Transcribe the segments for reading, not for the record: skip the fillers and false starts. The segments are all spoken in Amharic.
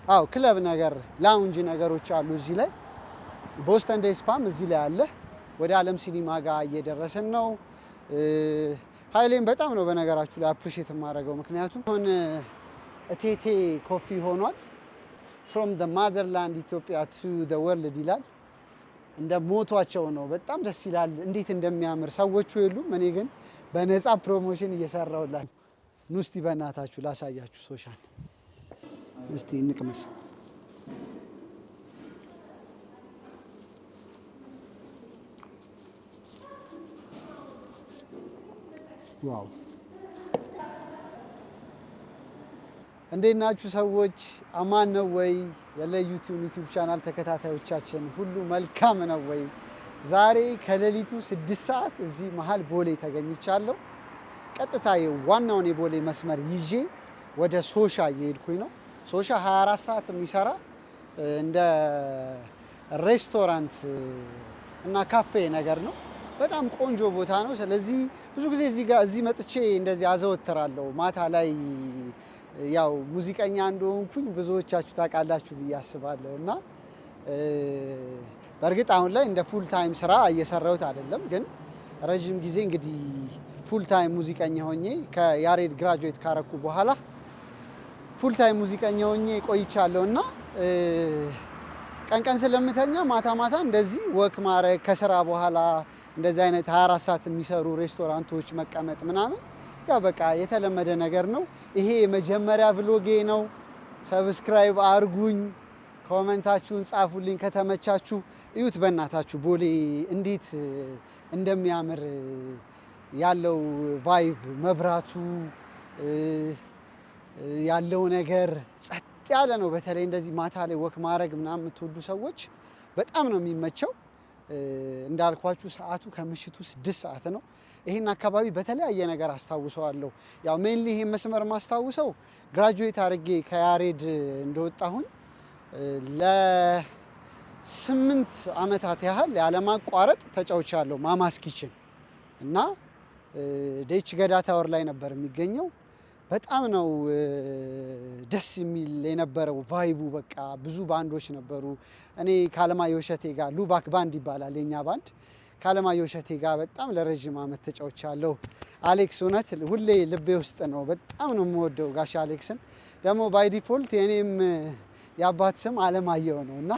አዎ ክለብ ነገር ላውንጅ ነገሮች አሉ እዚህ ላይ። ቦስተን ዴይ ስፓም እዚህ ላይ አለ። ወደ ዓለም ሲኒማ ጋር እየደረስን ነው። ኃይሌን በጣም ነው በነገራችሁ ላይ አፕሪሼት የማደርገው፣ ምክንያቱም አሁን እቴቴ ኮፊ ሆኗል። ፍሮም ዘ ማዘርላንድ ኢትዮጵያ ቱ ዘ ወርልድ ይላል። እንደ ሞቷቸው ነው። በጣም ደስ ይላል እንዴት እንደሚያምር። ሰዎቹ የሉም፣ እኔ ግን በነፃ ፕሮሞሽን እየሰራሁላችሁ። ኑ እስቲ በእናታችሁ ላሳያችሁ ሶሻል። እስቲ እንቅመስ። ዋው! እንዴት ናችሁ ሰዎች? አማን ነው ወይ? የለዩቲዩብ ዩቲዩብ ቻናል ተከታታዮቻችን ሁሉ መልካም ነው ወይ? ዛሬ ከሌሊቱ 6 ሰዓት እዚህ መሀል ቦሌ ተገኝቻለሁ። ቀጥታ ዋናውን የቦሌ መስመር ይዤ ወደ ሶሻ እየሄድኩኝ ነው። ሶሻ 24 ሰዓት የሚሰራ እንደ ሬስቶራንት እና ካፌ ነገር ነው። በጣም ቆንጆ ቦታ ነው። ስለዚህ ብዙ ጊዜ እዚህ መጥቼ እንደዚህ አዘወትራለሁ። ማታ ላይ ያው ሙዚቀኛ እንደሆንኩኝ ብዙዎቻችሁ ታውቃላችሁ ብዬ አስባለሁ። እና በእርግጥ አሁን ላይ እንደ ፉል ታይም ስራ እየሰራሁት አይደለም፣ ግን ረዥም ጊዜ እንግዲህ ፉል ታይም ሙዚቀኛ ሆኜ ከያሬድ ግራጁዌት ካረኩ በኋላ ፉል ታይም ሙዚቀኛ ሆኜ ቆይቻለሁ። እና ቀን ቀን ስለምተኛ ማታ ማታ እንደዚህ ወክ ማድረግ ከስራ በኋላ እንደዚህ አይነት 24 ሰዓት የሚሰሩ ሬስቶራንቶች መቀመጥ ምናምን ያው በቃ የተለመደ ነገር ነው። ይሄ የመጀመሪያ ቭሎጌ ነው። ሰብስክራይብ አርጉኝ፣ ኮመንታችሁን ጻፉልኝ ከተመቻችሁ። እዩት በእናታችሁ ቦሌ እንዴት እንደሚያምር ያለው ቫይብ፣ መብራቱ ያለው ነገር ጸጥ ያለ ነው። በተለይ እንደዚህ ማታ ላይ ወክ ማድረግ ምናምን የምትወዱ ሰዎች በጣም ነው የሚመቸው። እንዳልኳችሁ ሰዓቱ ከምሽቱ 6 ሰዓት ነው። ይህን አካባቢ በተለያየ ነገር አስታውሰዋለሁ። ያው ሜንሊ ይሄን መስመር ማስታውሰው ግራጁዌት አድርጌ ከያሬድ እንደወጣሁኝ ለ8 ዓመታት ያህል ያለማቋረጥ ተጫውቻለሁ ማማስ ኪችን እና ዴች ገዳ ታወር ላይ ነበር የሚገኘው። በጣም ነው ደስ የሚል የነበረው ቫይቡ። በቃ ብዙ ባንዶች ነበሩ። እኔ ከአለማየሁ እሸቴ ጋር ሉባክ ባንድ ይባላል የኛ ባንድ። ከአለማየሁ እሸቴ ጋር በጣም ለረዥም ዓመት ተጫውቻለሁ። አሌክስ እውነት ሁሌ ልቤ ውስጥ ነው። በጣም ነው የምወደው ጋሽ አሌክስን። ደግሞ ባይ ዲፎልት የኔም የአባት ስም አለማየሁ ነው እና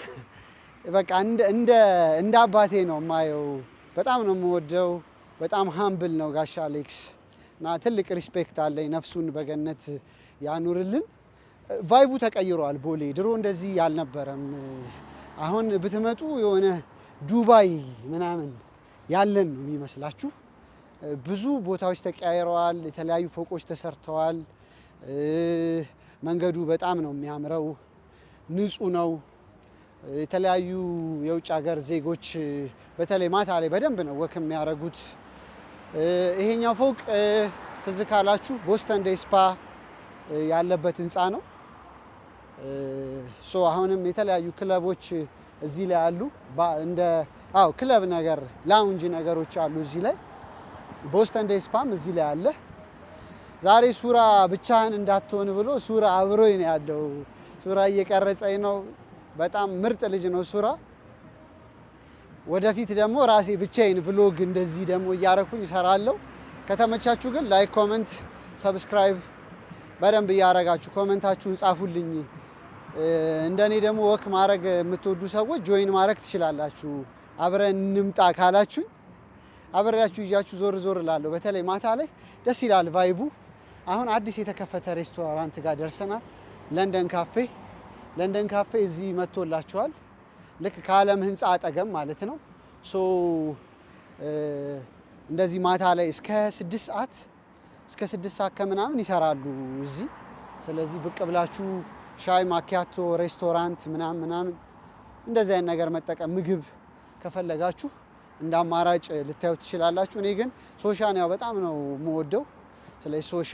በቃ እንደ አባቴ ነው የማየው። በጣም ነው የምወደው። በጣም ሃምብል ነው ጋሽ አሌክስ እና ትልቅ ሪስፔክት አለኝ። ነፍሱን በገነት ያኑርልን። ቫይቡ ተቀይሯል ቦሌ። ድሮ እንደዚህ ያልነበረም። አሁን ብትመጡ የሆነ ዱባይ ምናምን ያለን ነው የሚመስላችሁ። ብዙ ቦታዎች ተቀያይረዋል። የተለያዩ ፎቆች ተሰርተዋል። መንገዱ በጣም ነው የሚያምረው። ንጹህ ነው። የተለያዩ የውጭ ሀገር ዜጎች በተለይ ማታ ላይ በደንብ ነው ወክ የሚያደርጉት። ይሄኛው ፎቅ ትዝ ካላችሁ ቦስተን ዴይ ስፓ ያለበት ህንፃ ነው። አሁንም የተለያዩ ክለቦች እዚህ ላይ አሉ። ክለብ ነገር ላውንጅ ነገሮች አሉ እዚህ ላይ። ቦስተን ዴይ ስፓም እዚህ ላይ አለ። ዛሬ ሱራ ብቻህን እንዳትሆን ብሎ ሱራ አብሮኝ ነው ያለው። ሱራ እየቀረጸኝ ነው። በጣም ምርጥ ልጅ ነው ሱራ። ወደፊት ደግሞ ራሴ ብቻዬን ቭሎግ እንደዚህ ደግሞ እያረኩኝ እሰራለሁ። ከተመቻችሁ ግን ላይክ፣ ኮመንት፣ ሰብስክራይብ በደንብ እያረጋችሁ ኮመንታችሁን ጻፉልኝ። እንደኔ ደግሞ ወክ ማድረግ የምትወዱ ሰዎች ጆይን ማድረግ ትችላላችሁ። አብረን እንምጣ ካላችሁ አብሬያችሁ ይዣችሁ ዞር ዞር እላለሁ። በተለይ ማታ ላይ ደስ ይላል ቫይቡ። አሁን አዲስ የተከፈተ ሬስቶራንት ጋር ደርሰናል። ለንደን ካፌ። ለንደን ካፌ እዚህ መጥቶላችኋል። ልክ ከዓለም ህንፃ አጠገብ ማለት ነው። እንደዚህ ማታ ላይ እስከ 6 ሰዓት ከምናምን ይሰራሉ እዚህ። ስለዚህ ብቅ ብላችሁ ሻይ ማኪያቶ ሬስቶራንት ምናምን እንደዚህ አይነት ነገር መጠቀም ምግብ ከፈለጋችሁ እንደ አማራጭ ልታዩ ትችላላችሁ። እኔ ግን ሶሻን ያው በጣም ነው የምወደው። ስለዚህ ሶሻ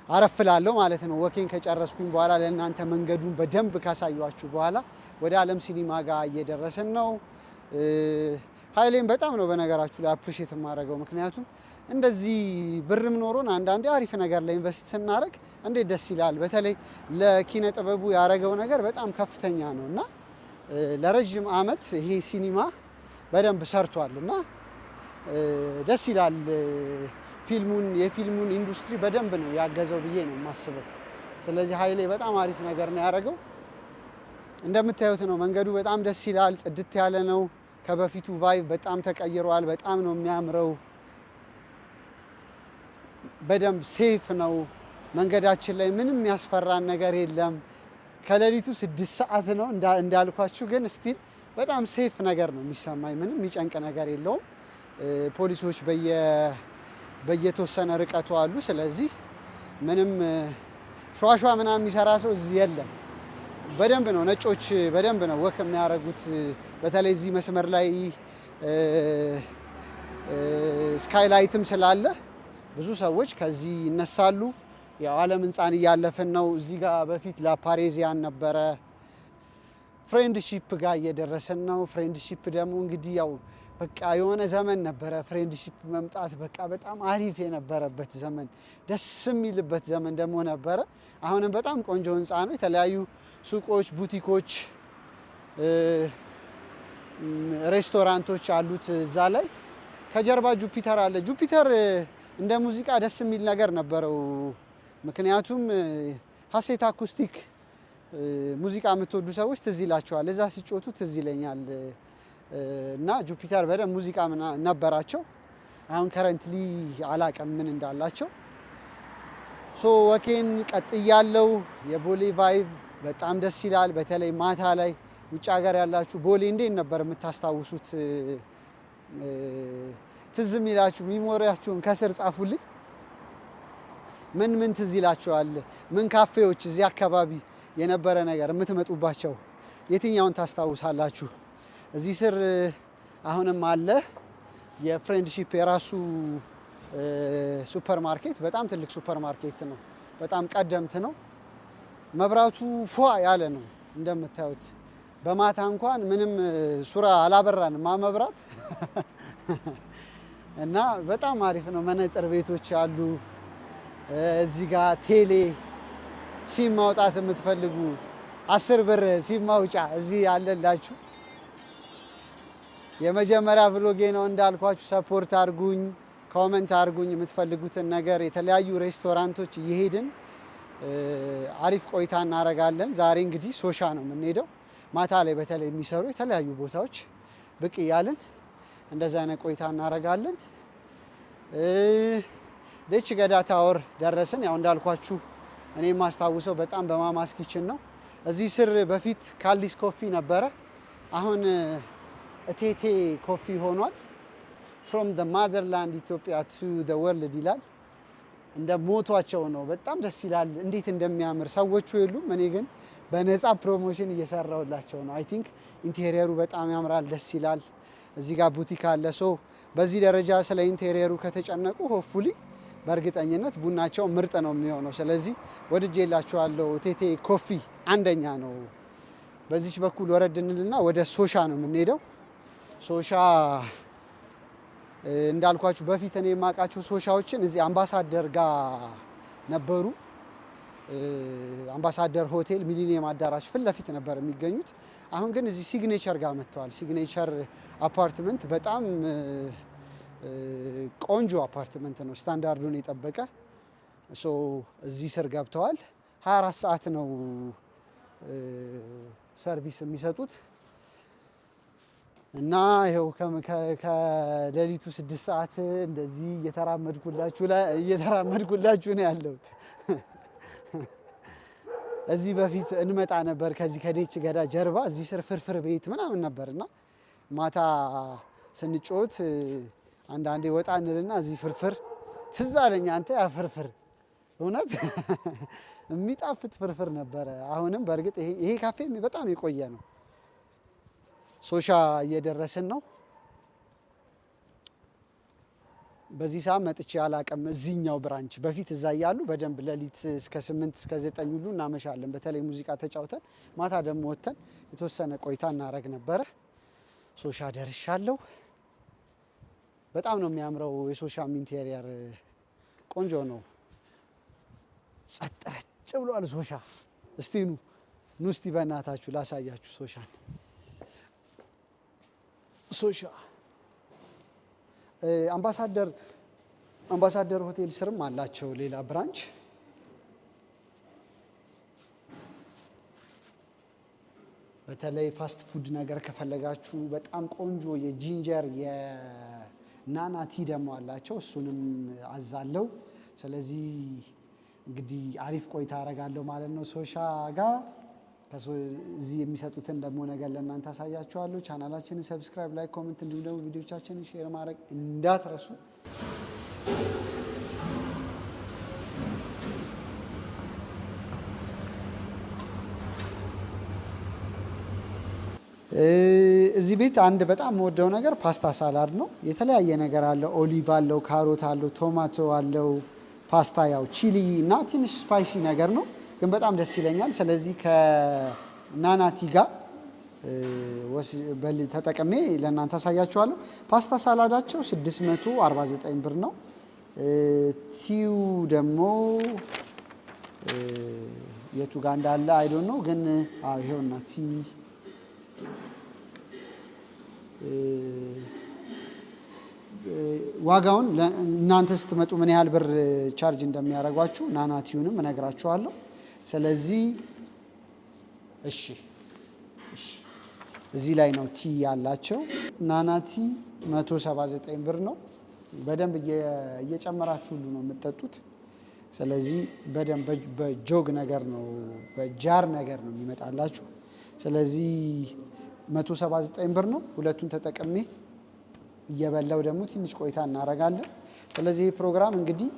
አረፍላለሁ ማለት ነው። ወኬን ከጨረስኩኝ በኋላ ለእናንተ መንገዱን በደንብ ካሳያችሁ በኋላ ወደ ዓለም ሲኒማ ጋር እየደረስን ነው። ኃይሌን በጣም ነው በነገራችሁ ላይ አፕሪሼት የማደርገው። ምክንያቱም እንደዚህ ብርም ኖሮን አንዳንዴ አሪፍ ነገር ላይ ኢንቨስት ስናደርግ እንዴት ደስ ይላል። በተለይ ለኪነ ጥበቡ ያደረገው ነገር በጣም ከፍተኛ ነው እና ለረጅም ዓመት ይሄ ሲኒማ በደንብ ሰርቷል እና ደስ ይላል። የፊልሙን ኢንዱስትሪ በደንብ ነው ያገዘው ብዬ ነው የማስበው። ስለዚህ ኃይሌ በጣም አሪፍ ነገር ነው ያደረገው። እንደምታዩት ነው መንገዱ በጣም ደስ ይላል፣ ጽድት ያለ ነው። ከበፊቱ ቫይብ በጣም ተቀይሯል። በጣም ነው የሚያምረው። በደንብ ሴፍ ነው። መንገዳችን ላይ ምንም ያስፈራን ነገር የለም። ከሌሊቱ 6 ሰዓት ነው እንዳልኳችሁ፣ ግን ስቲል በጣም ሴፍ ነገር ነው የሚሰማኝ። ምንም የሚጨንቅ ነገር የለውም። ፖሊሶች በየተወሰነ ርቀቱ አሉ። ስለዚህ ምንም ሸዋሸዋ ምናምን የሚሰራ ሰው እዚህ የለም። በደንብ ነው ነጮች በደንብ ነው ወክ የሚያደርጉት። በተለይ እዚህ መስመር ላይ ስካይላይትም ስላለ ብዙ ሰዎች ከዚህ ይነሳሉ። ያው ዓለም ህንፃን እያለፍን ነው። እዚህ ጋር በፊት ላፓሬዚያን ነበረ። ፍሬንድሺፕ ጋር እየደረስን ነው። ፍሬንድሺፕ ደግሞ እንግዲህ ያው በቃ የሆነ ዘመን ነበረ ፍሬንድሺፕ መምጣት በቃ በጣም አሪፍ የነበረበት ዘመን፣ ደስ የሚልበት ዘመን ደግሞ ነበረ። አሁንም በጣም ቆንጆ ህንፃ ነው። የተለያዩ ሱቆች፣ ቡቲኮች፣ ሬስቶራንቶች አሉት እዛ ላይ። ከጀርባ ጁፒተር አለ። ጁፒተር እንደ ሙዚቃ ደስ የሚል ነገር ነበረው። ምክንያቱም ሀሴት አኩስቲክ ሙዚቃ የምትወዱ ሰዎች ትዝ ይላቸዋል። እዛ ሲጮቱ ትዝ ይለኛል። እና ጁፒተር በደንብ ሙዚቃ ነበራቸው። አሁን ከረንትሊ አላቀም ምን እንዳላቸው። ሶ ወኬን ቀጥያለው። የቦሌ ቫይብ በጣም ደስ ይላል። በተለይ ማታ ላይ ውጭ ሀገር ያላችሁ ቦሌ እንዴት ነበር የምታስታውሱት? ትዝ የሚላችሁ ሚሞሪያችሁን ከስር ጻፉልኝ። ምን ትዝ ይላችኋል? ምን ካፌዎች እዚህ አካባቢ የነበረ ነገር የምትመጡባቸው የትኛውን ታስታውሳላችሁ? እዚህ ስር አሁንም አለ የፍሬንድሺፕ የራሱ ሱፐር ማርኬት። በጣም ትልቅ ሱፐር ማርኬት ነው። በጣም ቀደምት ነው። መብራቱ ፏ ያለ ነው እንደምታዩት። በማታ እንኳን ምንም ሱራ አላበራንም መብራት እና በጣም አሪፍ ነው። መነጽር ቤቶች አሉ። እዚህ ጋር ቴሌ ሲም ማውጣት የምትፈልጉ 10 ብር ሲም ማውጫ እዚህ ያለላችሁ። የመጀመሪያ ብሎጌ ነው እንዳልኳችሁ። ሰፖርት አርጉኝ፣ ኮመንት አርጉኝ የምትፈልጉትን ነገር። የተለያዩ ሬስቶራንቶች እየሄድን አሪፍ ቆይታ እናረጋለን። ዛሬ እንግዲህ ሶሻ ነው የምንሄደው። ማታ ላይ በተለይ የሚሰሩ የተለያዩ ቦታዎች ብቅ እያልን እንደዛ አይነት ቆይታ እናረጋለን። ዴች ገዳ ታወር ደረስን። ያው እንዳልኳችሁ እኔ የማስታውሰው በጣም በማማስ ኪችን ነው። እዚህ ስር በፊት ካልዲስ ኮፊ ነበረ። አሁን እቴቴ ኮፊ ሆኗል። ፍሮም ደ ማዘርላንድ ኢትዮጵያ ቱ ደ ወርልድ ይላል። እንደ ሞቷቸው ነው። በጣም ደስ ይላል። እንዴት እንደሚያምር ሰዎቹ የሉም። እኔ ግን በነፃ ፕሮሞሽን እየሰራሁላቸው ነው። አይ ቲንክ ኢንቴሪየሩ በጣም ያምራል፣ ደስ ይላል። እዚህ ጋር ቡቲክ አለ። ሶ በዚህ ደረጃ ስለ ኢንቴሪየሩ ከተጨነቁ ሆፕፉሊ በእርግጠኝነት ቡናቸው ምርጥ ነው የሚሆነው። ስለዚህ ወድጄላችኋለሁ። እቴቴ ኮፊ አንደኛ ነው። በዚች በኩል ወረድ እንልና ወደ ሶሻ ነው የምንሄደው። ሶሻ እንዳልኳችሁ በፊት እኔ የማውቃቸው ሶሻዎችን እዚህ አምባሳደር ጋር ነበሩ። አምባሳደር ሆቴል ሚሊኒየም አዳራሽ ፊት ለፊት ነበር የሚገኙት። አሁን ግን እዚህ ሲግኔቸር ጋር መጥተዋል። ሲግኔቸር አፓርትመንት በጣም ቆንጆ አፓርትመንት ነው፣ ስታንዳርዱን የጠበቀ። እዚህ ስር ገብተዋል። 24 ሰዓት ነው ሰርቪስ የሚሰጡት እና ይኸው ከሌሊቱ 6 ሰዓት እንደዚህ እየተራመድኩላችሁ ነው ያለሁት። እዚህ በፊት እንመጣ ነበር ከዚህ ከዴች ገዳ ጀርባ እዚህ ስር ፍርፍር ቤት ምናምን ነበርና ማታ ስንጮት አንዳንዴ ወጣ እንልና እዚህ ፍርፍር ትዝ አለኝ። አንተ ያ ፍርፍር እውነት የሚጣፍጥ ፍርፍር ነበረ። አሁንም በእርግጥ ይሄ ካፌ በጣም የቆየ ነው። ሶሻ እየደረስን ነው። በዚህ ሰዓት መጥቼ አላቅም። እዚህኛው ብራንች በፊት እዛ እያሉ በደንብ ሌሊት እስከ 8 እስከ 9 ሁሉ እናመሻለን። በተለይ ሙዚቃ ተጫውተን ማታ ደግሞ ወጥተን የተወሰነ ቆይታ እናረግ ነበረ። ሶሻ ደርሻለሁ። በጣም ነው የሚያምረው። የሶሻም ኢንቴሪየር ቆንጆ ነው። ጸጥ ረጭ ብሏል ሶሻ። እስቲ ኑ እስቲ በእናታችሁ ላሳያችሁ ሶሻን። ሶሻ አምባሳደር ሆቴል ስርም አላቸው ሌላ ብራንች። በተለይ ፋስት ፉድ ነገር ከፈለጋችሁ በጣም ቆንጆ የጂንጀር የናና ቲ ደግሞ አላቸው። እሱንም አዛለው። ስለዚህ እንግዲህ አሪፍ ቆይታ አደርጋለሁ ማለት ነው ሶሻ ጋር። እዚህ የሚሰጡትን ደግሞ ነገር ለእናንተ አሳያችኋለሁ። ቻናላችንን ሰብስክራይብ፣ ላይክ፣ ኮሜንት እንዲሁም ደግሞ ቪዲዮቻችንን ሼር ማድረግ እንዳትረሱ። እዚህ ቤት አንድ በጣም የምወደው ነገር ፓስታ ሳላድ ነው። የተለያየ ነገር አለው። ኦሊቭ አለው፣ ካሮት አለው፣ ቶማቶ አለው። ፓስታ ያው ቺሊ እና ትንሽ ስፓይሲ ነገር ነው፣ ግን በጣም ደስ ይለኛል። ስለዚህ ከናናቲ ጋር ተጠቅሜ ለእናንተ አሳያችኋለሁ። ፓስታ ሳላዳቸው 649 ብር ነው። ቲዩ ደግሞ የቱ ጋር እንዳለ አይዶን ነው፣ ግን ይሄውና ቲ ዋጋውን እናንተ ስትመጡ ምን ያህል ብር ቻርጅ እንደሚያደርጓችሁ ናናቲውንም እነግራችኋለሁ። ስለዚህ እሺ እዚህ ላይ ነው ቲ ያላቸው። ናናቲ 179 ብር ነው። በደንብ እየጨመራችሁ ሁሉ ነው የምትጠጡት። ስለዚህ በደንብ በጆግ ነገር ነው በጃር ነገር ነው የሚመጣላችሁ። ስለዚህ 179 ብር ነው። ሁለቱን ተጠቅሜ እየበላው ደግሞ ትንሽ ቆይታ እናደርጋለን። ስለዚህ ይህ ፕሮግራም እንግዲህ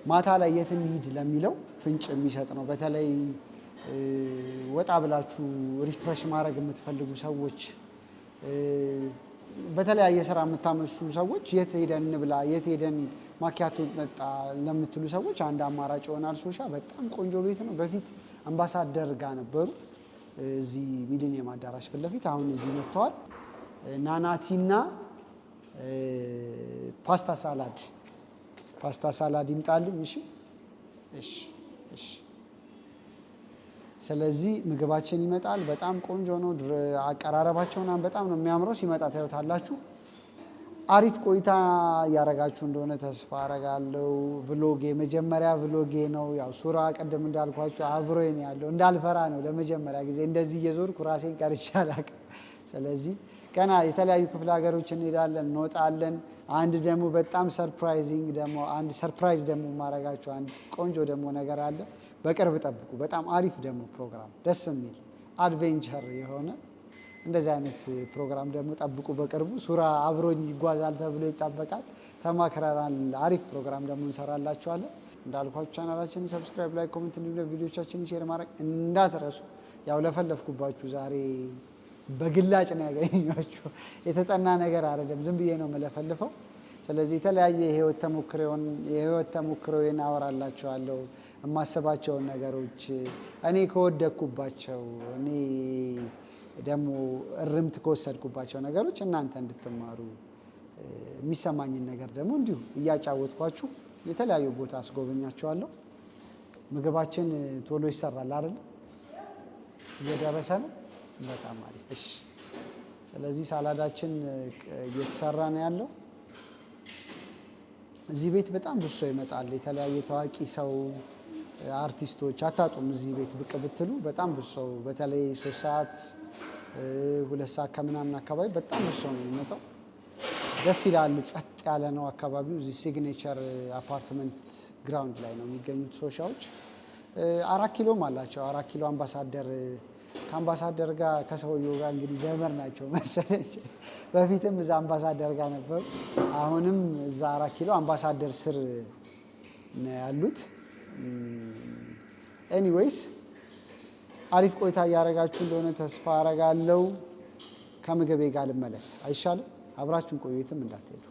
ማታ ላይ የት እንሂድ ለሚለው ፍንጭ የሚሰጥ ነው። በተለይ ወጣ ብላችሁ ሪፍሬሽ ማድረግ የምትፈልጉ ሰዎች፣ በተለያየ ስራ የምታመሹ ሰዎች የት ሄደን እንብላ፣ የት ሄደን ማኪያቶ እንጠጣ ለምትሉ ሰዎች አንድ አማራጭ ይሆናል ሶሻ። በጣም ቆንጆ ቤት ነው። በፊት አምባሳደር ጋር ነበሩ እዚህ ሚሊኒየም አዳራሽ ፊት ለፊት። አሁን እዚህ መጥተዋል። ናናቲና ፓስታ ሳላድ ይምጣልኝ። እሺ። ስለዚህ ምግባችን ይመጣል። በጣም ቆንጆ ነው። አቀራረባቸውን በጣም ነው የሚያምረው። ሲመጣ ታዩታላችሁ። አሪፍ ቆይታ እያረጋችሁ እንደሆነ ተስፋ አረጋለሁ። ብሎጌ መጀመሪያ ብሎጌ ነው። ያው ሱራ ቅድም እንዳልኳችሁ አብሮኝ ነው ያለው። እንዳልፈራ ነው ለመጀመሪያ ጊዜ እንደዚህ እየዞርኩ ራሴን ቀርቼ አላውቅም። ስለዚህ ገና የተለያዩ ክፍለ ሀገሮች እንሄዳለን፣ እንወጣለን። አንድ ደግሞ በጣም ሰርፕራይዚንግ ደግሞ አንድ ሰርፕራይዝ ደግሞ ማረጋችሁ አንድ ቆንጆ ደግሞ ነገር አለ። በቅርብ ጠብቁ። በጣም አሪፍ ደግሞ ፕሮግራም፣ ደስ የሚል አድቬንቸር የሆነ እንደዚህ አይነት ፕሮግራም ደግሞ ጠብቁ በቅርቡ። ሱራ አብሮኝ ይጓዛል ተብሎ ይጠበቃል። ተማክረናል። አሪፍ ፕሮግራም ደግሞ እንሰራላችኋለን። እንዳልኳችሁ ቻናላችንን ሰብስክራይብ፣ ላይክ፣ ኮሜንት እንዲሁም ቪዲዮቻችንን ሼር ማድረግ እንዳትረሱ። ያው ለፈለፍኩባችሁ ዛሬ በግላጭ ነው ያገኘኋችሁ። የተጠና ነገር አይደለም፣ ዝም ብዬ ነው የምለፈልፈው። ስለዚህ የተለያየ የህይወት ተሞክሮዬን አወራላችኋለሁ። የማስባቸውን ነገሮች እኔ ከወደኩባቸው እኔ ደግሞ እርምት ከወሰድኩባቸው ነገሮች እናንተ እንድትማሩ የሚሰማኝን ነገር ደግሞ እንዲሁ እያጫወትኳችሁ የተለያዩ ቦታ አስጎበኛችኋለሁ። ምግባችን ቶሎ ይሰራል አይደል? እየደረሰ ነው። በጣም አሪፍ። እሺ፣ ስለዚህ ሳላዳችን እየተሰራ ነው ያለው። እዚህ ቤት በጣም ብዙ ሰው ይመጣል። የተለያየ ታዋቂ ሰው፣ አርቲስቶች አታጡም። እዚህ ቤት ብቅ ብትሉ በጣም ብዙ ሰው፣ በተለይ 3 ሰዓት 2 ሰዓት ከምናምን አካባቢ በጣም ብዙ ሰው ነው የሚመጣው። ደስ ይላል። ጸጥ ያለ ነው አካባቢው። እዚህ ሲግኔቸር አፓርትመንት ግራውንድ ላይ ነው የሚገኙት ሶሻዎች። 4 ኪሎም አላቸው። 4 ኪሎ አምባሳደር ከአምባሳደር ጋር ከሰውየው ጋር እንግዲህ ዘመር ናቸው መሰለኝ። በፊትም እዛ አምባሳደር ጋር ነበሩ። አሁንም እዛ 4 ኪሎ አምባሳደር ስር ነው ያሉት። ኤኒዌይስ አሪፍ ቆይታ እያደረጋችሁ እንደሆነ ተስፋ አረጋለሁ። ከምግቤ ጋር ልመለስ አይሻልም? አብራችሁን ቆዩ፣ የትም እንዳትሄዱ።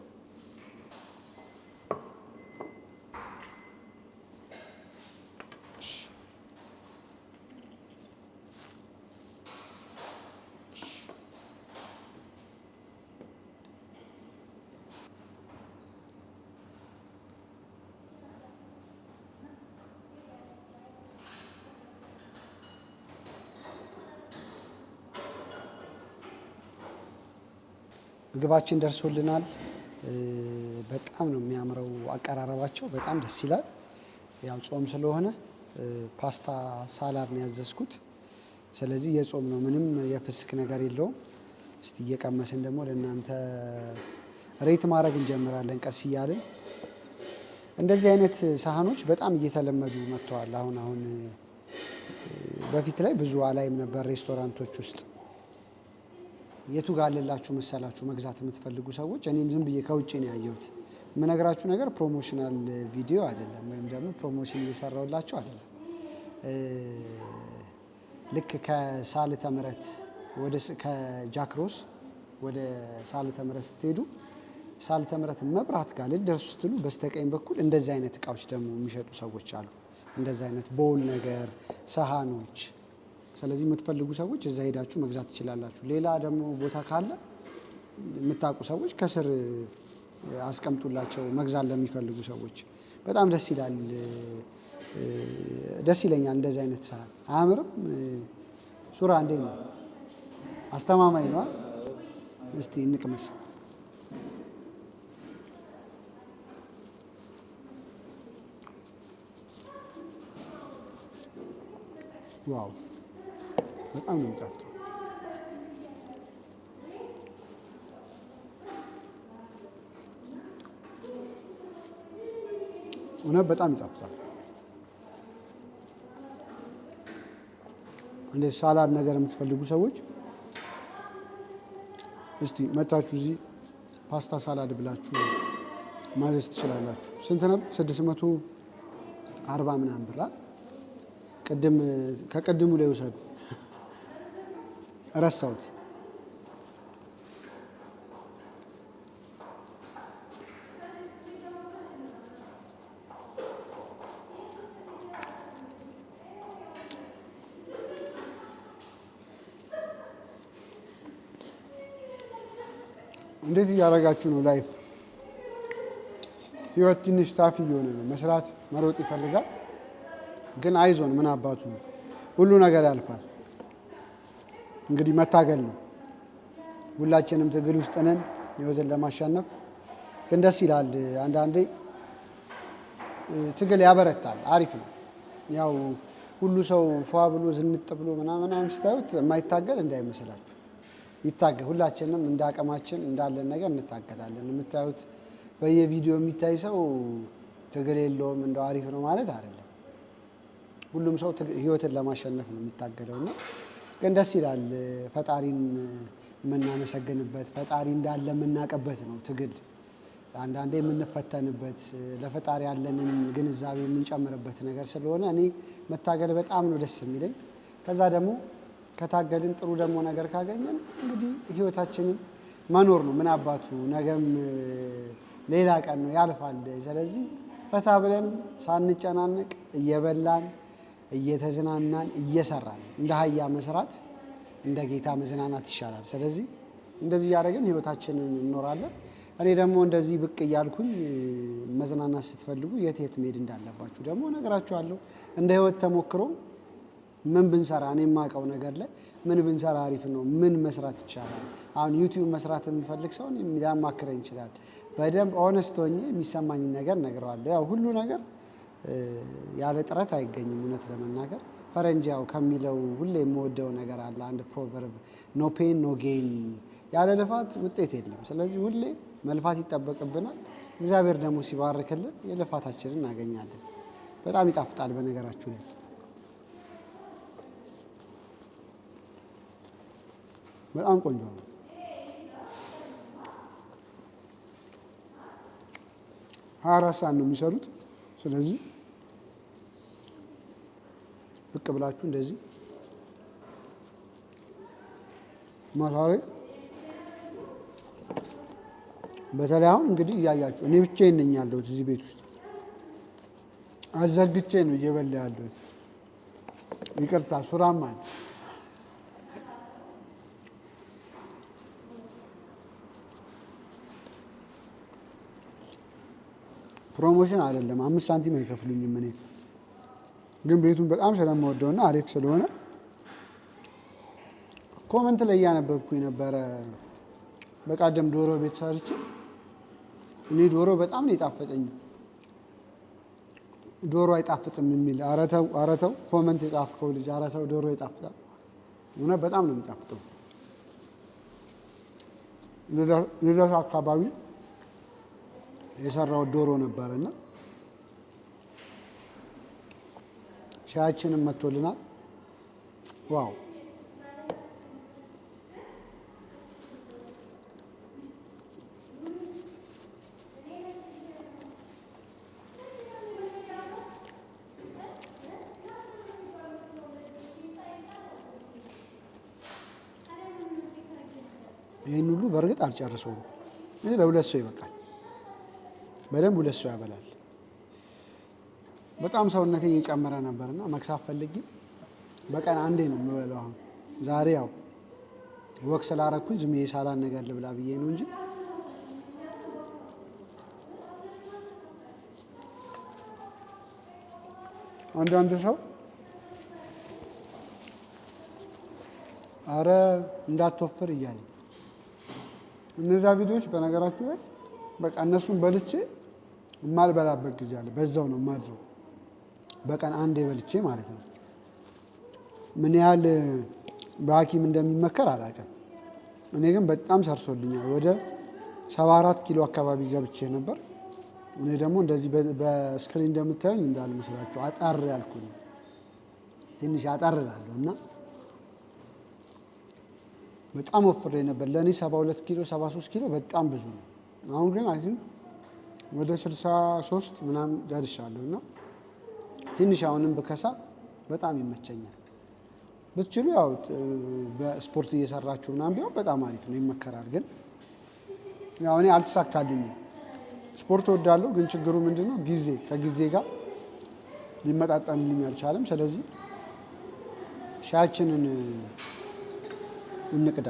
ምግባችን ደርሶልናል። በጣም ነው የሚያምረው አቀራረባቸው፣ በጣም ደስ ይላል። ያው ጾም ስለሆነ ፓስታ ሳላድ ነው ያዘዝኩት። ስለዚህ የጾም ነው፣ ምንም የፍስክ ነገር የለውም። እስቲ እየቀመስን ደግሞ ለእናንተ ሬት ማድረግ እንጀምራለን ቀስ እያልን። እንደዚህ አይነት ሳህኖች በጣም እየተለመዱ መጥተዋል። አሁን በፊት ላይ ብዙ አላይም ነበር ሬስቶራንቶች ውስጥ። የቱ ጋር አለላችሁ መሰላችሁ መግዛት የምትፈልጉ ሰዎች? እኔም ዝም ብዬ ከውጭ ነው ያየሁት። የምነግራችሁ ነገር ፕሮሞሽናል ቪዲዮ አይደለም፣ ወይም ደግሞ ፕሮሞሽን እየሰራሁላችሁ አይደለም። ልክ ከሳልተ ምሕረት ከጃክሮስ ወደ ሳልተ ምሕረት ስትሄዱ ሳልተ ምሕረት መብራት ጋር ልትደርሱ ስትሉ በስተቀኝ በኩል እንደዚህ አይነት እቃዎች ደግሞ የሚሸጡ ሰዎች አሉ። እንደዚህ አይነት ቦል ነገር ሳህኖች። ስለዚህ የምትፈልጉ ሰዎች እዛ ሄዳችሁ መግዛት ትችላላችሁ። ሌላ ደግሞ ቦታ ካለ የምታውቁ ሰዎች ከስር አስቀምጡላቸው፣ መግዛት ለሚፈልጉ ሰዎች። በጣም ደስ ይላል፣ ደስ ይለኛል። እንደዚህ አይነት ሳህን አያምርም? ሱራ እንዴት ነው? አስተማማኝ ነው? እስቲ እንቅመስ። ዋው በጣም ነው የሚጣፍጠው። እውነት በጣም ይጣፍጣል። እንደዚህ ሳላድ ነገር የምትፈልጉ ሰዎች እስቲ መታችሁ እዚህ ፓስታ ሳላድ ብላችሁ ማዘዝ ትችላላችሁ። ስንት ነው? 640 ምናምን ብር። ከቅድሙ ላይ ውሰዱ፣ ረሳሁት። እንደዚህ እያደረጋችሁ ነው ላይፍ። ህይወት ትንሽ ታፍ እየሆነ ነው። መስራት መሮጥ ይፈልጋል፣ ግን አይዞን፣ ምን አባቱ ሁሉ ነገር ያልፋል። እንግዲህ መታገል ነው። ሁላችንም ትግል ውስጥ ነን ህይወትን ለማሸነፍ። ግን ደስ ይላል። አንዳንዴ ትግል ያበረታል፣ አሪፍ ነው። ያው ሁሉ ሰው ፏ ብሎ ዝንጥ ብሎ ምናምን ስታዩት የማይታገል እንዳይመስላችሁ፣ ይታገል። ሁላችንም እንደ አቅማችን እንዳለን ነገር እንታገላለን። የምታዩት በየቪዲዮ የሚታይ ሰው ትግል የለውም እንደው አሪፍ ነው ማለት አይደለም። ሁሉም ሰው ህይወትን ለማሸነፍ ነው የሚታገለው እና ግን ደስ ይላል። ፈጣሪን የምናመሰግንበት ፈጣሪ እንዳለ የምናውቅበት ነው ትግል። አንዳንዴ የምንፈተንበት ለፈጣሪ ያለንን ግንዛቤ የምንጨምርበት ነገር ስለሆነ እኔ መታገል በጣም ነው ደስ የሚለኝ። ከዛ ደግሞ ከታገልን ጥሩ ደግሞ ነገር ካገኘን እንግዲህ ህይወታችንን መኖር ነው። ምን አባቱ ነገም ሌላ ቀን ነው፣ ያልፋል። ስለዚህ ፈታ ብለን ሳንጨናነቅ እየበላን እየተዝናናን እየሰራን እንደ አህያ መስራት እንደ ጌታ መዝናናት ይሻላል። ስለዚህ እንደዚህ እያደረግን ህይወታችንን እንኖራለን። እኔ ደግሞ እንደዚህ ብቅ እያልኩኝ መዝናናት ስትፈልጉ የት መሄድ እንዳለባችሁ ደግሞ እነግራችኋለሁ። እንደ ህይወት ተሞክሮ ምን ብንሰራ፣ እኔ የማውቀው ነገር ላይ ምን ብንሰራ አሪፍ ነው፣ ምን መስራት ይቻላል። አሁን ዩቲዩብ መስራት የሚፈልግ ሰው ሊያማክረኝ ይችላል። በደንብ ኦነስት ሆኜ የሚሰማኝን ነገር እነግረዋለሁ። ያው ሁሉ ነገር ያለ ጥረት አይገኝም። እውነት ለመናገር ፈረንጅ ያው ከሚለው ሁሌ የምወደው ነገር አለ፣ አንድ ፕሮቨርብ፣ ኖ ፔን ኖ ጌን፣ ያለ ልፋት ውጤት የለም። ስለዚህ ሁሌ መልፋት ይጠበቅብናል። እግዚአብሔር ደግሞ ሲባርክልን የልፋታችንን እናገኛለን። በጣም ይጣፍጣል። በነገራችሁ ላይ በጣም ቆንጆ ነው። 24 ሰዓት ነው የሚሰሩት። ስለዚህ ብቅ ብላችሁ እንደዚህ ማሳሪ በተለይ አሁን እንግዲህ እያያችሁ እኔ ብቻዬን ነኝ ያለሁት እዚህ ቤት ውስጥ አዘግቼ ነው እየበላ ያለሁት። ይቅርታ ሱራማ ፕሮሞሽን አይደለም፣ 5 ሳንቲም አይከፍሉኝም። እኔ ግን ቤቱን በጣም ስለምወደውና አሪፍ ስለሆነ ኮመንት ላይ እያነበብኩኝ ነበረ። በቀደም ዶሮ ቤት ሰርቼ እኔ ዶሮ በጣም ነው የጣፈጠኝ። ዶሮ አይጣፍጥም የሚል አረተው ኮመንት የጻፍከው ልጅ አረተው ዶሮ ይጣፍጣል። እውነት በጣም ነው የሚጣፍጠው። ልደታ አካባቢ የሰራው ዶሮ ነበርና ሻያችንን መጥቶልናል። ዋው ይህን ሁሉ በእርግጥ አልጨርሰውም። ይህ ለሁለት ሰው ይበቃል። በደንብ ሁለት ሰው ያበላል። በጣም ሰውነቴ እየጨመረ ነበርና መክሳት ፈልጌ በቀን አንዴ ነው የምበላው። አሁን ዛሬ ያው ወክ ስላረኩኝ ዝም ብዬ ሳላን ነገር ልብላ ብዬ ነው እንጂ አንዳንድ ሰው አረ እንዳትወፍር እያለ እነዛ ቪዲዮዎች በነገራችሁ ላይ በቃ እነሱን በልቼ የማልበላበት ጊዜ አለ። በዛው ነው የማድረው። በቀን አንዴ በልቼ ማለት ነው። ምን ያህል በሐኪም እንደሚመከር አላውቅም። እኔ ግን በጣም ሰርቶልኛል። ወደ 74 ኪሎ አካባቢ ገብቼ ነበር። እኔ ደግሞ እንደዚህ በስክሪን እንደምታዩኝ እንዳልመስላችሁ አጣር ያልኩኝ ትንሽ አጣር እላለሁ እና በጣም ወፍሬ ነበር። ለእኔ 72 ኪሎ 73 ኪሎ በጣም ብዙ ነው። አሁን ግን ወደ 63 ምናምን ደርሻለሁ እና ትንሽ አሁንም ብከሳ በጣም ይመቸኛል። ብትችሉ ያው በስፖርት እየሰራችሁ ምናምን ቢሆን በጣም አሪፍ ነው፣ ይመከራል። ግን ያው እኔ አልተሳካልኝም። ስፖርት እወዳለሁ፣ ግን ችግሩ ምንድነው ከጊዜ ጋር ሊመጣጠንልኝ አልቻለም። ስለዚህ ሻያችንን እንቅዳ።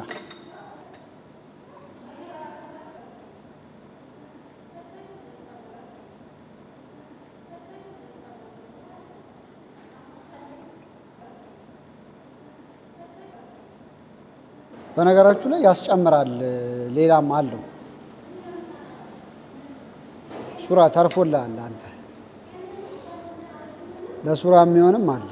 በነገራችሁ ላይ ያስጨምራል። ሌላም አለው። ሱራ ተርፎልሃል አንተ። ለሱራ የሚሆንም አለ።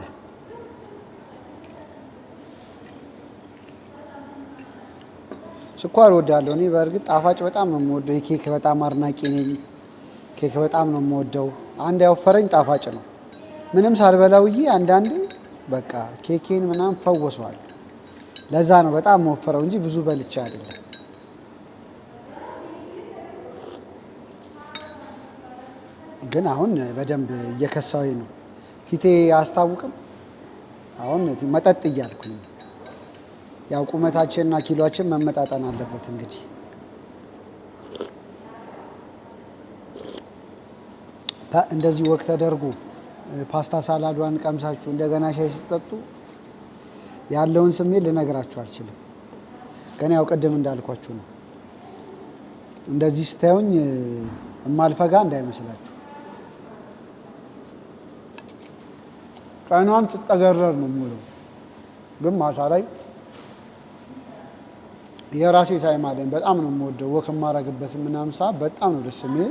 ስኳር እወዳለሁ እኔ። በእርግጥ ጣፋጭ በጣም ነው የምወደው። የኬክ በጣም አድናቂ ነኝ። ኬክ በጣም ነው የምወደው። አንድ ያወፈረኝ ጣፋጭ ነው። ምንም ሳልበላውዬ አንዳንዴ በቃ ኬኬን ምናምን ፈወሰዋል። ለዛ ነው በጣም የምወፈረው እንጂ ብዙ በልቻ አይደለም። ግን አሁን በደንብ እየከሳሁኝ ነው። ፊቴ አያስታውቅም። አሁን መጠጥ እያልኩኝ ያው ቁመታችንና ኪሎአችን መመጣጠን አለበት። እንግዲህ እንደዚህ ወቅት ተደርጎ ፓስታ ሳላዷን ቀምሳችሁ እንደገና ሻይ ስትጠጡ ያለውን ስሜት ልነግራችሁ አልችልም። ግን ያው ቅድም እንዳልኳችሁ ነው። እንደዚህ ስታዩኝ እማልፈጋ እንዳይመስላችሁ። ቀኗን ትጠገረር ነው የምውለው። ግን ማታ ላይ የራሴ ታይም አለኝ። በጣም ነው የምወደው። ወክ የማረግበት ምናምን ሰዓት በጣም ነው ደስ የሚል።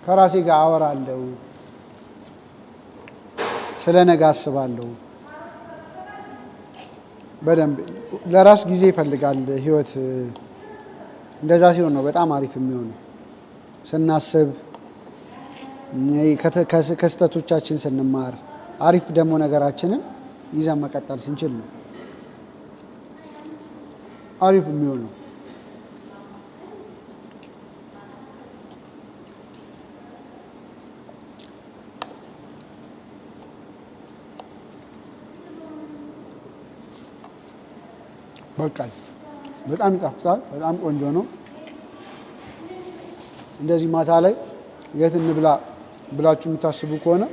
ከራሴ ጋር አወራለሁ፣ ስለ ነገ አስባለሁ። በደንብ ለራስ ጊዜ ይፈልጋል ህይወት። እንደዛ ሲሆን ነው በጣም አሪፍ የሚሆነው። ስናስብ፣ ከስህተቶቻችን ስንማር፣ አሪፍ ደግሞ ነገራችንን ይዘን መቀጠል ስንችል ነው አሪፍ የሚሆነው። በቃ በጣም ይጣፍጣል። በጣም ቆንጆ ነው። እንደዚህ ማታ ላይ የት እንብላ ብላችሁ የምታስቡ ከሆነ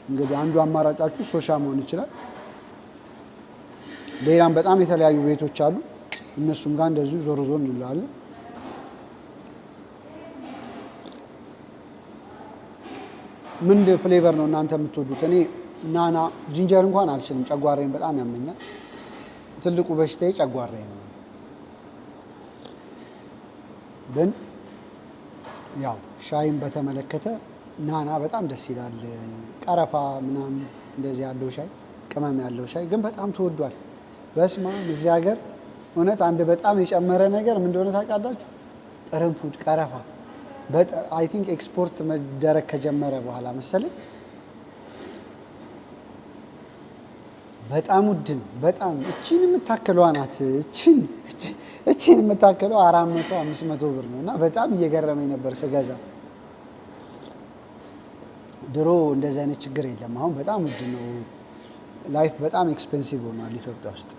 እንግዲህ አንዱ አማራጫችሁ ሶሻ መሆን ይችላል። ሌላም በጣም የተለያዩ ቤቶች አሉ። እነሱም ጋር እንደዚሁ ዞር ዞር እንላለን። ምን ፍሌቨር ነው እናንተ የምትወዱት? እኔ ናና ጂንጀር እንኳን አልችልም፣ ጨጓራዬን በጣም ያመኛል። ትልቁ በሽታዬ ጨጓራዬ ነው። ግን ያው ሻይን በተመለከተ ናና በጣም ደስ ይላል። ቀረፋ ምናምን እንደዚህ ያለው ሻይ ቅመም ያለው ሻይ ግን በጣም ተወዷል። በስማ እዚህ ሀገር እውነት አንድ በጣም የጨመረ ነገር ምን እንደሆነ ታውቃላችሁ? ቅርንፉድ፣ ቀረፋ አይ ቲንክ ኤክስፖርት መደረግ ከጀመረ በኋላ መሰለኝ በጣም ውድን በጣም እቺን የምታክለዋ ናት። እቺን የምታክለው 400 500 ብር ነው እና በጣም እየገረመኝ ነበር ስገዛ። ድሮ እንደዚህ አይነት ችግር የለም። አሁን በጣም ውድ ነው። ላይፍ በጣም ኤክስፔንሲቭ ሆኗል ኢትዮጵያ ውስጥ።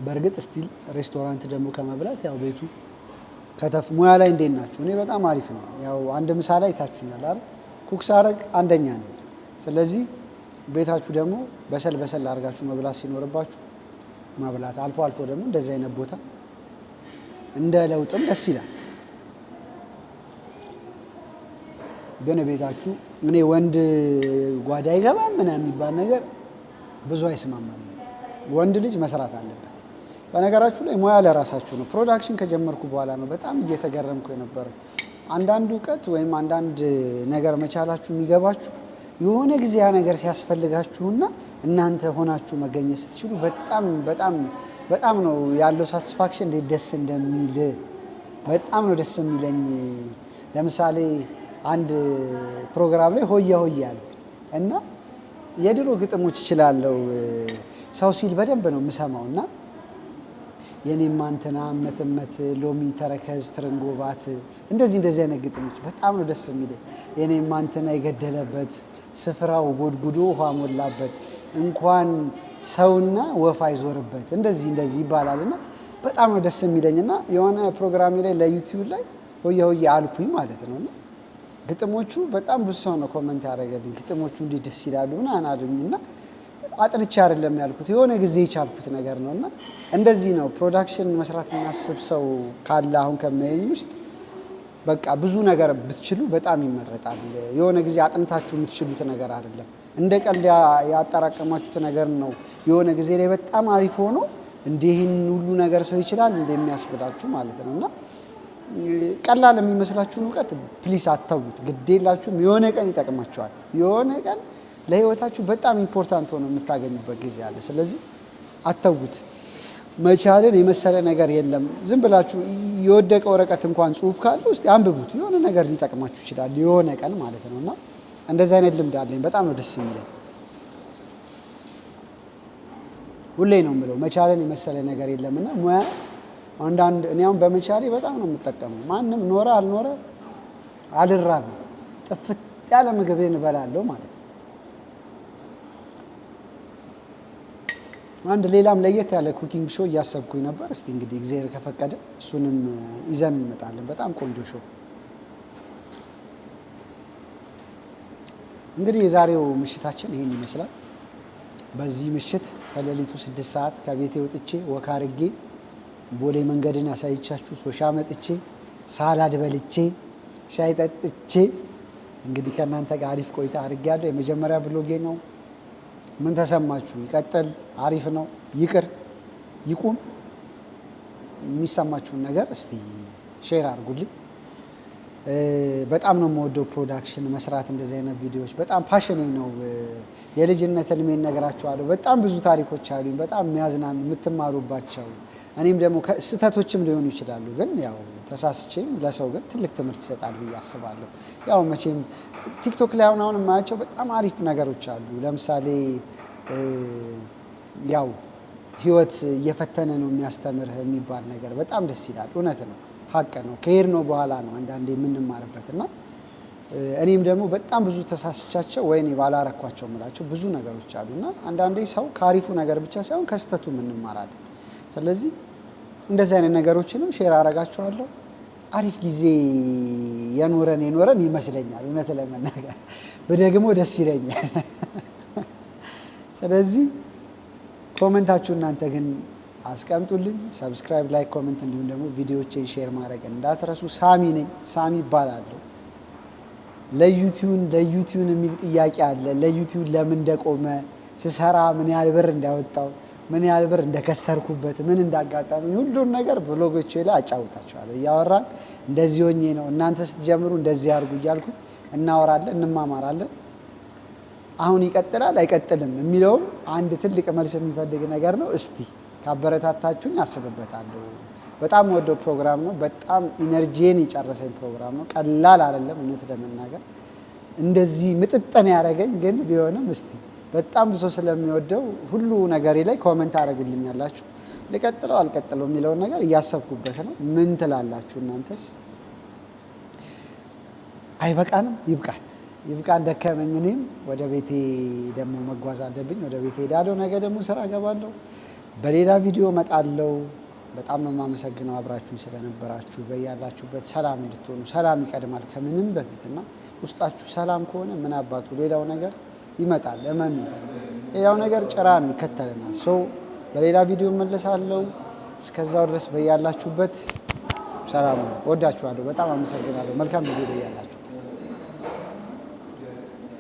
በእርግጥ ስቲል ሬስቶራንት ደግሞ ከመብላት ያው ቤቱ ከተፍ ሙያ ላይ እንዴት ናችሁ? እኔ በጣም አሪፍ ነው። ያው አንድ ምሳ ላይ አይታችሁኛል አይደል? ኩክ ሳረግ አንደኛ ነው። ስለዚህ ቤታችሁ ደግሞ በሰል በሰል አድርጋችሁ መብላት ሲኖርባችሁ መብላት፣ አልፎ አልፎ ደግሞ እንደዚህ አይነት ቦታ እንደ ለውጥም ደስ ይላል። ግን ቤታችሁ እኔ ወንድ ጓዳ አይገባም ምናምን የሚባል ነገር ብዙ አይስማማም። ወንድ ልጅ መስራት አለበት። በነገራችሁ ላይ ሙያ ለራሳችሁ ነው። ፕሮዳክሽን ከጀመርኩ በኋላ ነው በጣም እየተገረምኩ የነበረው። አንዳንድ እውቀት ወይም አንዳንድ ነገር መቻላችሁ የሚገባችሁ የሆነ ጊዜ ያ ነገር ሲያስፈልጋችሁና እናንተ ሆናችሁ መገኘት ስትችሉ በጣም በጣም በጣም ነው ያለው ሳቲስፋክሽን እንዴት ደስ እንደሚል በጣም ነው ደስ የሚለኝ። ለምሳሌ አንድ ፕሮግራም ላይ ሆያ ሆያ አልኩኝ እና የድሮ ግጥሞች እችላለሁ። ሰው ሲል በደንብ ነው የምሰማው እና የኔም አንተና መተመት ሎሚ ተረከዝ ትርንጎባት እንደዚህ አይነት ግጥሞች በጣም ነው ደስ የሚለኝ። የኔም አንተና የገደለበት ስፍራው ጎድጉዶ ውሃ ሞላበት እንኳን ሰውና ወፍ አይዞርበት እንደዚህ ይባላልና በጣም ነው ደስ የሚለኝና የሆነ ፕሮግራም ላይ ለዩቲዩብ ላይ ሆያ ሆያ አልኩኝ ማለት ነውና ግጥሞቹ በጣም ብዙ ሰው ነው ኮሜንት ያደረገልኝ። ግጥሞቹ እንዴት ደስ ይላሉ ምናምን አሉኝና አጥንቼ አይደለም ያልኩት የሆነ ጊዜ የቻልኩት ነገር ነውና እንደዚህ ነው ፕሮዳክሽን መስራት የሚያስብ ሰው ካለ አሁን ከሚያየኝ ውስጥ በቃ ብዙ ነገር ብትችሉ በጣም ይመረጣል። የሆነ ጊዜ አጥንታችሁ የምትችሉት ነገር አይደለም፣ እንደ ቀልድ ያጠራቀማችሁት ነገር ነው። የሆነ ጊዜ ላይ በጣም አሪፍ ሆኖ እንዲህን ሁሉ ነገር ሰው ይችላል እንደሚያስብላችሁ ማለት ነውና ቀላል የሚመስላችሁን እውቀት ፕሊስ አተውት፣ ግዴላችሁም የሆነ ቀን ይጠቅማችኋል። የሆነ ቀን ለህይወታችሁ በጣም ኢምፖርታንት ሆኖ የምታገኙበት ጊዜ አለ። ስለዚህ አተውት። መቻልን የመሰለ ነገር የለም። ዝም ብላችሁ የወደቀ ወረቀት እንኳን ጽሁፍ ካለ ውስጥ አንብቡት። የሆነ ነገር ሊጠቅማችሁ ይችላል የሆነ ቀን ማለት ነውና እንደዚህ አይነት ልምድ አለኝ። በጣም ነው ደስ የሚለኝ። ሁሌ ነው የምለው መቻልን የመሰለ ነገር የለምና ሙያ አንዳንድ እኔ አሁን በመቻሌ በጣም ነው የምጠቀመው። ማንም ኖረ አልኖረ አልራብም፣ ጥፍጥ ያለ ምግቤን እበላለሁ ማለት ነው። አንድ ሌላም ለየት ያለ ኩኪንግ ሾው እያሰብኩኝ ነበር። እስቲ እንግዲህ እግዚአብሔር ከፈቀደ እሱንም ይዘን እንመጣለን። በጣም ቆንጆ ሾው። እንግዲህ የዛሬው ምሽታችን ይሄን ይመስላል። በዚህ ምሽት ከሌሊቱ 6 ሰዓት ከቤቴ ወጥቼ ወክ አድርጌ ቦሌ መንገድን አሳይቻችሁ ሶሻ መጥቼ ሳላድ በልቼ ሻይ ጠጥቼ እንግዲህ ከእናንተ ጋር አሪፍ ቆይታ አድርጌያለሁ። የመጀመሪያ ብሎጌ ነው። ምን ተሰማችሁ? ይቀጥል? አሪፍ ነው? ይቅር? ይቁም? የሚሰማችሁን ነገር እስቲ ሼር አድርጉልኝ። በጣም ነው የምወደው ፕሮዳክሽን መስራት፣ እንደዚህ አይነት ቪዲዮዎች በጣም ፓሽኔ ነው። የልጅነት ህልሜን እነግራችኋለሁ። በጣም ብዙ ታሪኮች አሉኝ፣ በጣም የሚያዝናኑ የምትማሩባቸው። እኔም ደግሞ ስህተቶችም ሊሆኑ ይችላሉ፣ ግን ያው ተሳስቼም ለሰው ግን ትልቅ ትምህርት ይሰጣል ብዬ አስባለሁ። ያው መቼም ቲክቶክ ላይ አሁን የማያቸው በጣም አሪፍ ነገሮች አሉ። ለምሳሌ ያው ህይወት እየፈተነ ነው የሚያስተምርህ የሚባል ነገር በጣም ደስ ይላል። እውነት ነው፣ ሀቅ ነው። ከሄድ ነው በኋላ ነው አንዳንዴ የምንማርበት እና እኔም ደግሞ በጣም ብዙ ተሳስቻቸው ወይኔ ባላረኳቸው የምላቸው ብዙ ነገሮች አሉና አንዳንዴ ሰው ከአሪፉ ነገር ብቻ ሳይሆን ከስተቱ እንማራለን። ስለዚህ እንደዚህ አይነት ነገሮችንም ሼር አረጋችኋለሁ። አሪፍ ጊዜ የኖረን ይመስለኛል። እውነት ለመናገር በደግሞ ደስ ይለኛል። ስለዚህ ኮመንታችሁ እናንተ ግን አስቀምጡልኝ። ሰብስክራይብ፣ ላይክ፣ ኮመንት እንዲሁም ደግሞ ቪዲዮዎችን ሼር ማድረግ እንዳትረሱ። ሳሚ ነኝ፣ ሳሚ ይባላለሁ። ለዩቲዩብ የሚል ጥያቄ አለ። ለዩቲዩብ ለምን እንደቆመ ስሰራ ምን ያህል ብር እንዳወጣው ምን ያህል ብር እንደከሰርኩበት ምን እንዳጋጠመኝ ሁሉን ነገር ብሎጎቼ ላይ አጫውታቸዋለሁ። እያወራን እንደዚህ ሆኜ ነው እናንተ ስትጀምሩ እንደዚህ አድርጉ እያልኩኝ እናወራለን፣ እንማማራለን። አሁን ይቀጥላል አይቀጥልም የሚለውም አንድ ትልቅ መልስ የሚፈልግ ነገር ነው። እስቲ ካበረታታችሁኝ አስብበታለሁ። በጣም ወደው ፕሮግራም ነው። በጣም ኢነርጂን የጨረሰኝ ፕሮግራም ነው። ቀላል አይደለም እውነት ለመናገር እንደዚህ ምጥጥን ያደረገኝ ግን ቢሆንም እስቲ በጣም ብዙ ስለሚወደው ሁሉ ነገሬ ላይ ኮሜንት አደረጉልኛላችሁ። ልቀጥለው አልቀጥለው የሚለውን ነገር እያሰብኩበት ነው። ምን ትላላችሁ እናንተስ? አይበቃንም? ይብቃን፣ ይብቃን። ደከመኝ። እኔም ወደ ቤቴ ደግሞ መጓዝ አለብኝ። ወደ ቤቴ ሄዳለሁ። ነገ ደግሞ ስራ እገባለሁ። በሌላ ቪዲዮ እመጣለሁ። በጣም ነው የማመሰግነው አብራችሁኝ ስለነበራችሁ። በያላችሁበት ሰላም እንድትሆኑ። ሰላም ይቀድማል ከምንም በፊትና ውስጣችሁ ሰላም ከሆነ ምን አባቱ ሌላው ነገር ይመጣል። እመኑ። ሌላው ነገር ጭራ ነው፣ ይከተለናል። በሌላ ቪዲዮ እመለሳለሁ። እስከዛው ድረስ በያላችሁበት ሰላም ነው። ወዳችኋለሁ። በጣም አመሰግናለሁ። መልካም ጊዜ በያላችሁበት